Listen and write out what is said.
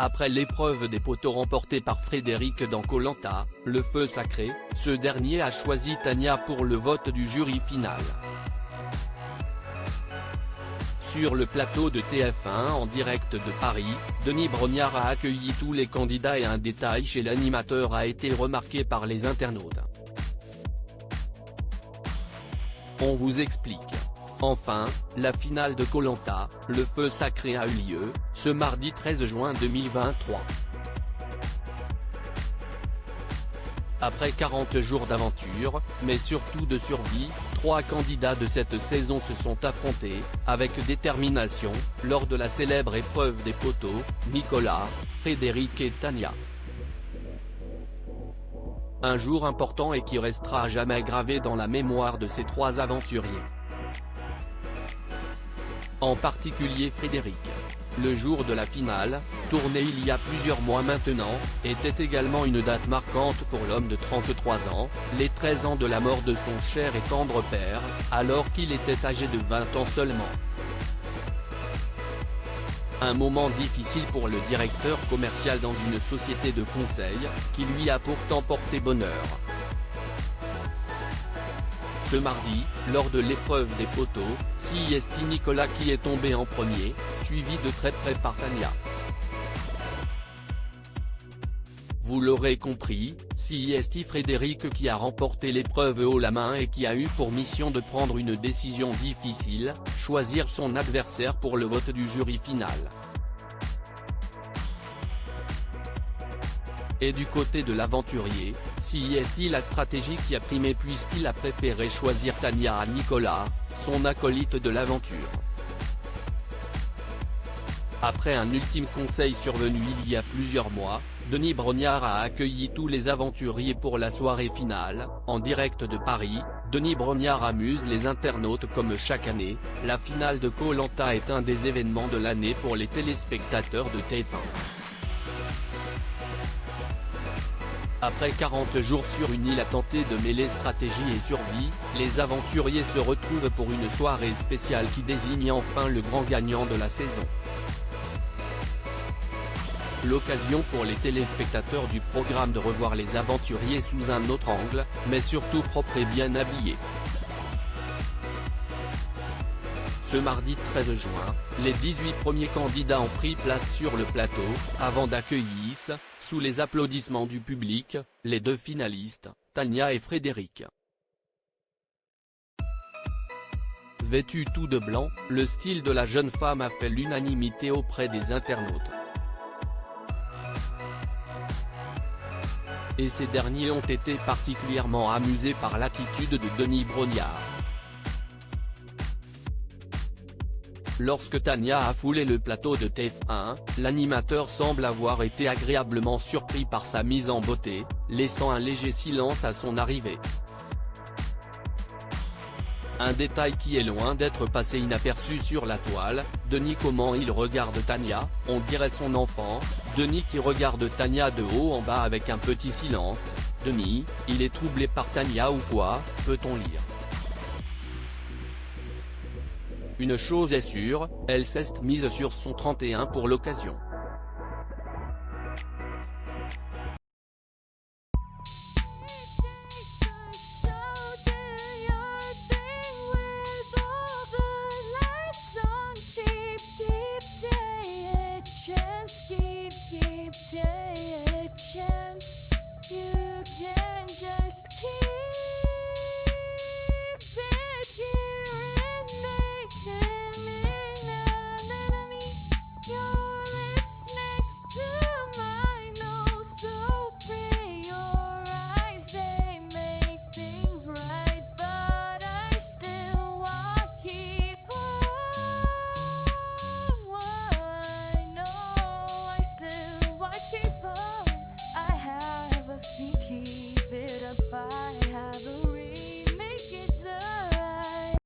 Après l'épreuve des poteaux remportée par Frédéric dans Koh Lanta, le feu sacré, ce dernier a choisi Tania pour le vote du jury final. Sur le plateau de TF1 en direct de Paris, Denis Brognard a accueilli tous les candidats et un détail chez l'animateur a été remarqué par les internautes. On vous explique. Enfin, la finale de Koh Lanta, le feu sacré a eu lieu, ce mardi 13 juin 2023. Après 40 jours d'aventure, mais surtout de survie, 3 candidats de cette saison se sont affrontés, avec détermination, lors de la célèbre épreuve des poteaux, Nicolas, Frédéric et Tania. Un jour important et qui restera à jamais gravé dans la mémoire de ces 3 aventuriers. En particulier Frédéric. Le jour de la finale, tournée il y a plusieurs mois maintenant, était également une date marquante pour l'homme de 33 ans, les 13 ans de la mort de son cher et tendre père, alors qu'il était âgé de 20 ans seulement. Un moment difficile pour le directeur commercial dans une société de conseil, qui lui a pourtant porté bonheur. Ce mardi, lors de l'épreuve des poteaux, c'est Nicolas qui est tombé en premier, suivi de très près par Tania. Vous l'aurez compris, c'est Frédéric qui a remporté l'épreuve haut la main et qui a eu pour mission de prendre une décision difficile, choisir son adversaire pour le vote du jury final. Et du côté de l'aventurier, c'est la stratégie qui a primé puisqu'il a préféré choisir Tania à Nicolas, son acolyte de l'aventure. Après un ultime conseil survenu il y a plusieurs mois, Denis Brognard a accueilli tous les aventuriers pour la soirée finale, en direct de Paris. Denis Brognard amuse les internautes comme chaque année, la finale de Koh Lanta est un des événements de l'année pour les téléspectateurs de TF1. Après 40 jours sur une île à tenter de mêler stratégie et survie, les aventuriers se retrouvent pour une soirée spéciale qui désigne enfin le grand gagnant de la saison. L'occasion pour les téléspectateurs du programme de revoir les aventuriers sous un autre angle, mais surtout propres et bien habillés. Ce mardi 13 juin, les 18 premiers candidats ont pris place sur le plateau, avant d'accueillir, sous les applaudissements du public, les 2 finalistes, Tania et Frédéric. Vêtue tout de blanc, le style de la jeune femme a fait l'unanimité auprès des internautes. Et ces derniers ont été particulièrement amusés par l'attitude de Denis Brognard. Lorsque Tania a foulé le plateau de TF1, l'animateur semble avoir été agréablement surpris par sa mise en beauté, laissant un léger silence à son arrivée. Un détail qui est loin d'être passé inaperçu sur la toile, Denis comment il regarde Tania, on dirait son enfant, Denis qui regarde Tania de haut en bas avec un petit silence, Denis, il est troublé par Tania ou quoi, peut-on lire. Une chose est sûre, elle s'est mise sur son 31 pour l'occasion. You can